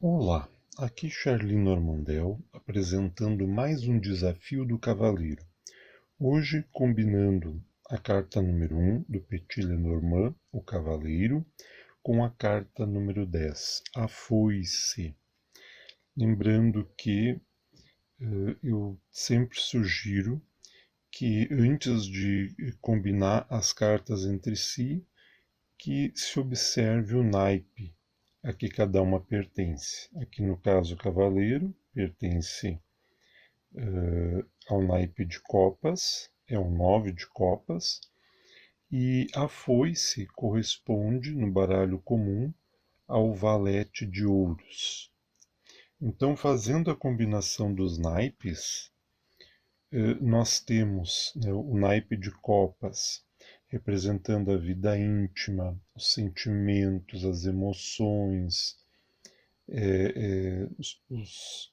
Olá, aqui Charlie Normandel apresentando mais um desafio do Cavaleiro. Hoje combinando a carta número 1 do Petit Lenormand, o Cavaleiro, com a carta número 10, a Foice. Lembrando que eu sempre sugiro que antes de combinar as cartas entre si, que se observe o naipe a que cada uma pertence. Aqui no caso, o cavaleiro pertence ao naipe de copas, é o 9 de copas, e a foice corresponde, no baralho comum, ao valete de ouros. Então, fazendo a combinação dos naipes, nós temos, né, o naipe de copas representando a vida íntima, os sentimentos, as emoções, os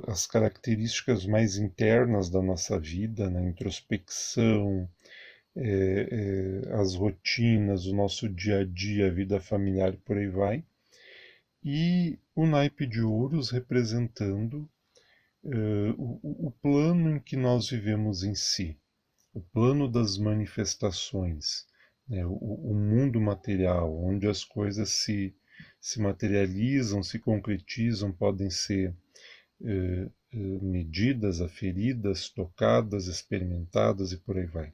as características mais internas da nossa vida, na introspecção, as rotinas, o nosso dia a dia, a vida familiar e por aí vai. E o naipe de ouros representando o plano em que nós vivemos em si, o plano das manifestações, né? O mundo material, onde as coisas se materializam, se concretizam, podem ser medidas, aferidas, tocadas, experimentadas e por aí vai.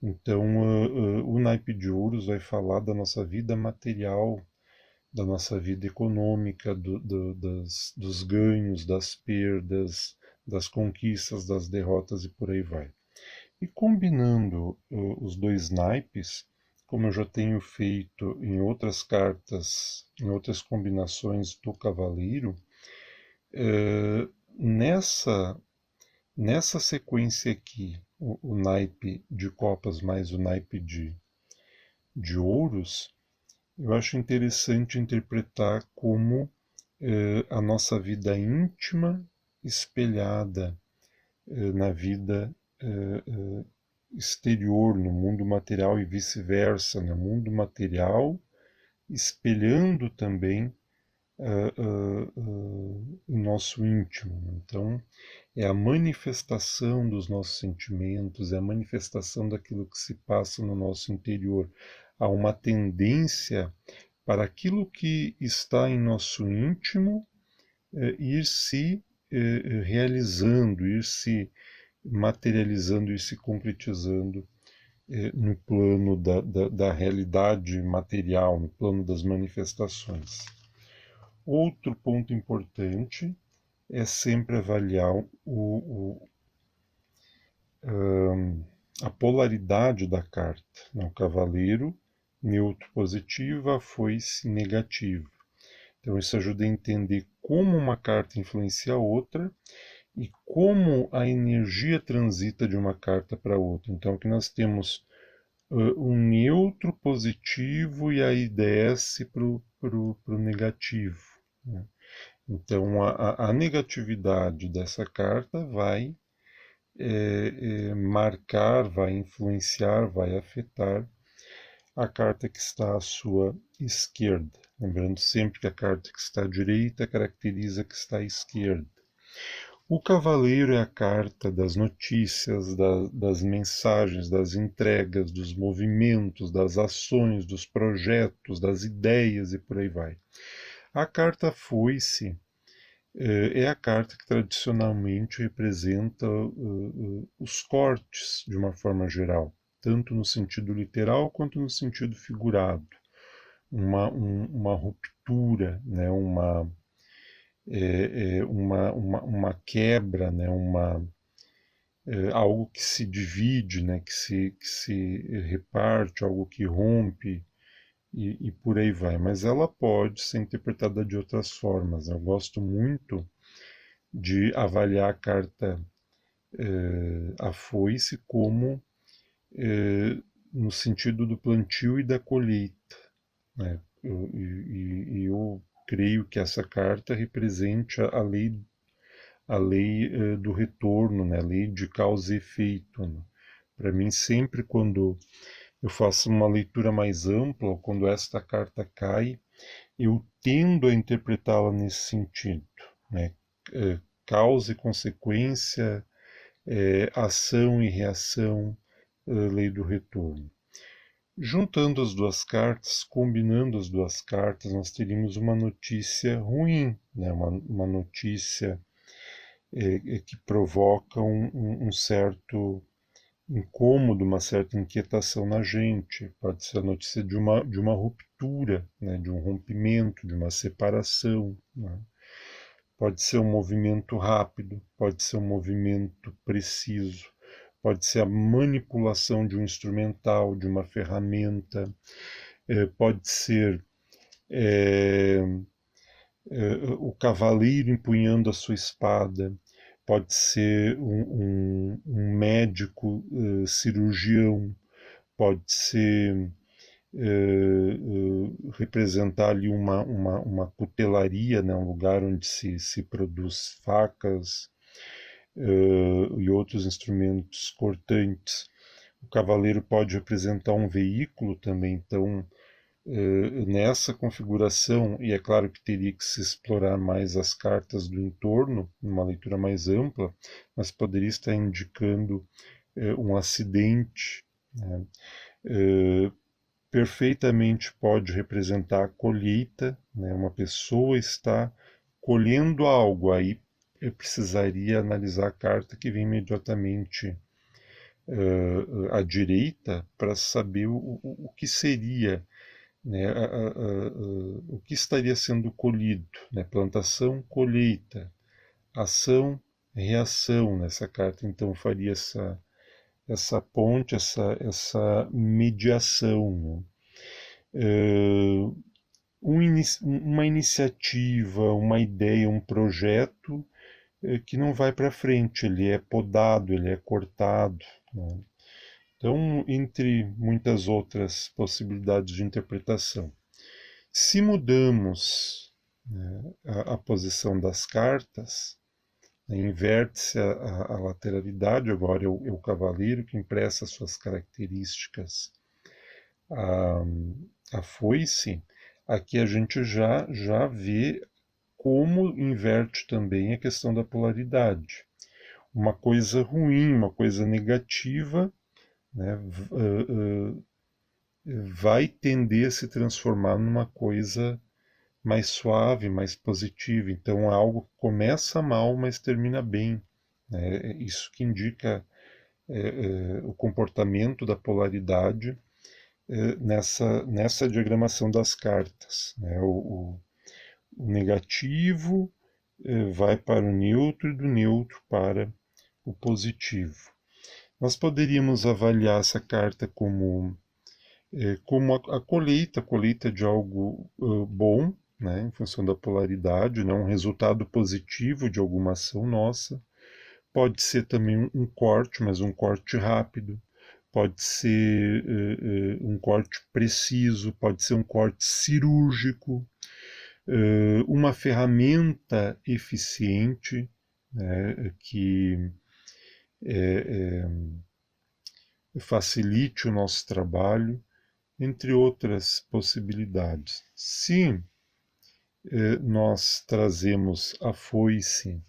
Então, o naipe de ouros vai falar da nossa vida material, da nossa vida econômica, dos ganhos, das perdas, das conquistas, das derrotas e por aí vai. E combinando os dois naipes, como eu já tenho feito em outras cartas, em outras combinações do cavaleiro, nessa nessa sequência aqui, o naipe de copas mais o naipe de ouros, eu acho interessante interpretar como a nossa vida íntima espelhada na vida exterior, no mundo material e vice-versa, no mundo material, espelhando também o nosso íntimo. Então, é a manifestação dos nossos sentimentos, é a manifestação daquilo que se passa no nosso interior. Há uma tendência para aquilo que está em nosso íntimo ir se realizando, ir se materializando, ir se concretizando no plano da realidade material, no plano das manifestações. Outro ponto importante é sempre avaliar a polaridade da carta. Né? O cavaleiro, neutro positivo, a foice negativa. Então isso ajuda a entender como uma carta influencia a outra e como a energia transita de uma carta para outra. Então aqui nós temos um neutro positivo e aí desce para o negativo. Né? Então a negatividade dessa carta vai marcar, vai influenciar, vai afetar a carta que está à sua esquerda. Lembrando sempre que a carta que está à direita caracteriza a que está à esquerda. O cavaleiro é a carta das notícias, das mensagens, das entregas, dos movimentos, das ações, dos projetos, das ideias e por aí vai. A carta foice é a carta que tradicionalmente representa os cortes, de uma forma geral, tanto no sentido literal quanto no sentido figurado. Uma ruptura, né? Uma quebra, né? Algo que se divide, né? Que se reparte, algo que rompe, e por aí vai. Mas ela pode ser interpretada de outras formas. Eu gosto muito de avaliar a carta a foice como no sentido do plantio e da colheita. Né? Eu creio que essa carta represente a lei do retorno, né? A lei de causa e efeito. Né? Para mim, sempre quando eu faço uma leitura mais ampla, ou quando esta carta cai, eu tendo a interpretá-la nesse sentido, né? Causa e consequência, ação e reação, lei do retorno. Juntando as duas cartas, combinando as duas cartas, nós teríamos uma notícia ruim, né? Uma notícia que provoca um certo incômodo, uma certa inquietação na gente. Pode ser a notícia de uma ruptura, né? De um rompimento, de uma separação. Né? Pode ser um movimento rápido, pode ser um movimento preciso, pode ser a manipulação de um instrumental, de uma ferramenta, pode ser é, o cavaleiro empunhando a sua espada, pode ser um médico cirurgião, pode ser representar ali uma cutelaria, né, um lugar onde se produz facas e outros instrumentos cortantes. O cavaleiro pode representar um veículo também, então nessa configuração, e é claro que teria que se explorar mais as cartas do entorno, numa leitura mais ampla, mas poderia estar indicando um acidente, né? Perfeitamente pode representar a colheita, né? Uma pessoa está colhendo algo, aí eu precisaria analisar a carta que vem imediatamente à direita para saber o que seria, né, o que estaria sendo colhido, né, plantação, colheita, ação, reação nessa carta. Então faria essa ponte, essa mediação. Né? Uma iniciativa, uma ideia, um projeto que não vai para frente, ele é podado, ele é cortado. Né? Então, entre muitas outras possibilidades de interpretação. Se mudamos, né, a posição das cartas, né, inverte-se a lateralidade, agora é o cavaleiro que empresta suas características à foice, aqui a gente já vê como inverte também a questão da polaridade. Uma coisa ruim, uma coisa negativa, né, vai tender a se transformar numa coisa mais suave, mais positiva. Então, é algo que começa mal, mas termina bem. É isso que indica o comportamento da polaridade nessa diagramação das cartas. Né? O negativo vai para o neutro e do neutro para o positivo. Nós poderíamos avaliar essa carta como a colheita de algo bom, né, em função da polaridade, né, um resultado positivo de alguma ação nossa. Pode ser também um corte, mas um corte rápido. Pode ser um corte preciso, pode ser um corte cirúrgico, uma ferramenta eficiente, né, que facilite o nosso trabalho, entre outras possibilidades. Se nós trazemos a foice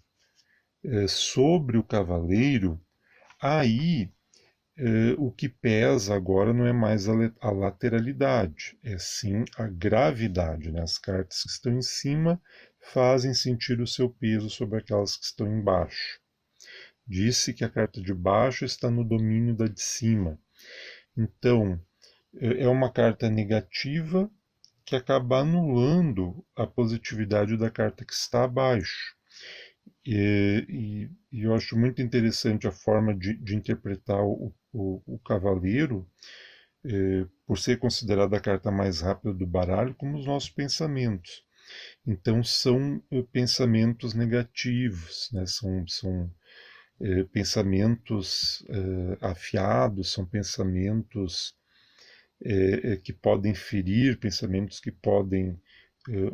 sobre o cavaleiro, aí o que pesa agora não é mais a lateralidade, é sim a gravidade. Né? As cartas que estão em cima fazem sentir o seu peso sobre aquelas que estão embaixo. Disse que a carta de baixo está no domínio da de cima. Então, é uma carta negativa que acaba anulando a positividade da carta que está abaixo. E eu acho muito interessante a forma de interpretar o cavaleiro, por ser considerada a carta mais rápida do baralho, como os nossos pensamentos. Então são pensamentos negativos, né? São pensamentos afiados, são pensamentos que podem ferir, pensamentos que podem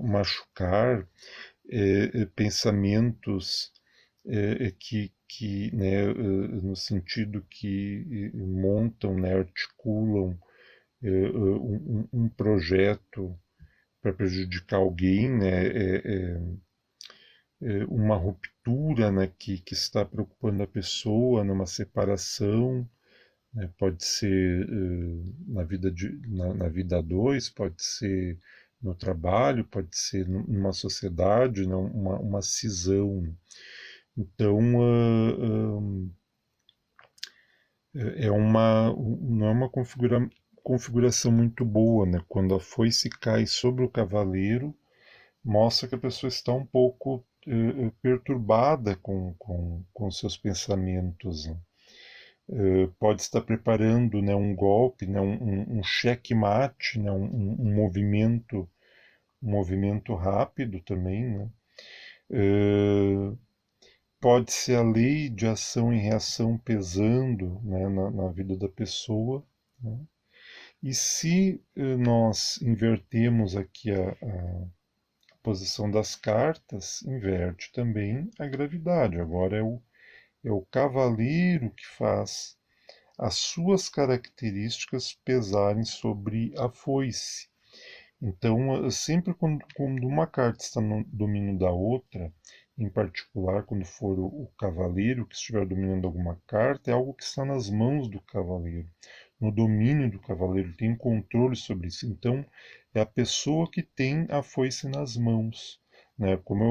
machucar, pensamentos né, no sentido que montam, né, articulam um projeto prejudicar alguém, né? Uma ruptura, né, que está preocupando a pessoa, numa separação, né? Pode ser na vida a dois, pode ser no trabalho, pode ser numa sociedade, né, uma cisão. Então, não é uma configuração muito boa, né? Quando a foice cai sobre o cavaleiro, mostra que a pessoa está um pouco perturbada com seus pensamentos, né? Pode estar preparando, né, um golpe, né, um checkmate, né, um movimento rápido também, né? Eh, Pode ser a lei de ação e reação pesando, né, na vida da pessoa, né? E se nós invertemos aqui a posição das cartas, inverte também a gravidade. Agora é o cavaleiro que faz as suas características pesarem sobre a foice. Então, sempre quando uma carta está no domínio da outra, em particular quando for o cavaleiro que estiver dominando alguma carta, é algo que está nas mãos do cavaleiro, no domínio do cavaleiro, tem controle sobre isso. Então, é a pessoa que tem a foice nas mãos, né? Como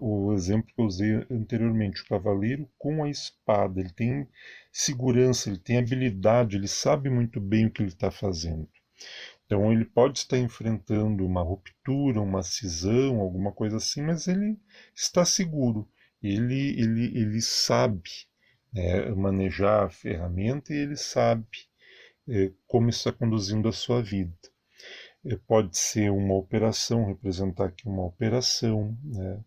o exemplo que eu usei anteriormente, o cavaleiro com a espada, ele tem segurança, ele tem habilidade, ele sabe muito bem o que ele está fazendo. Então ele pode estar enfrentando uma ruptura, uma cisão, alguma coisa assim, mas ele está seguro. Ele sabe, né, manejar a ferramenta e ele sabe como está conduzindo a sua vida. Pode ser uma operação, representar aqui uma operação, né?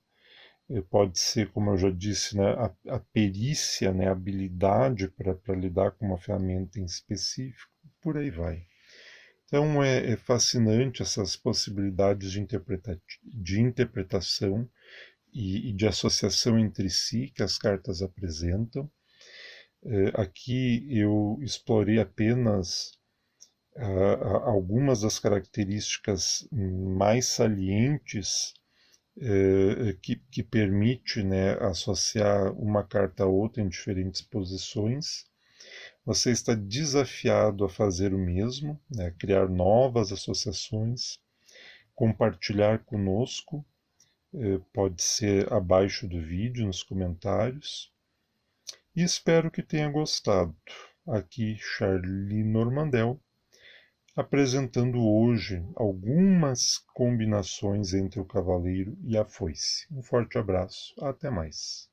Pode ser, como eu já disse, né, a perícia, né, a habilidade para lidar com uma ferramenta em específico, por aí vai. Então é fascinante essas possibilidades de interpretação e de associação entre si que as cartas apresentam. Aqui eu explorei apenas algumas das características mais salientes que permite, né, associar uma carta a outra em diferentes posições. Você está desafiado a fazer o mesmo, né, criar novas associações, compartilhar conosco, pode ser abaixo do vídeo, nos comentários. E espero que tenha gostado. Aqui Charlie Normandel, apresentando hoje algumas combinações entre o cavaleiro e a foice. Um forte abraço, até mais.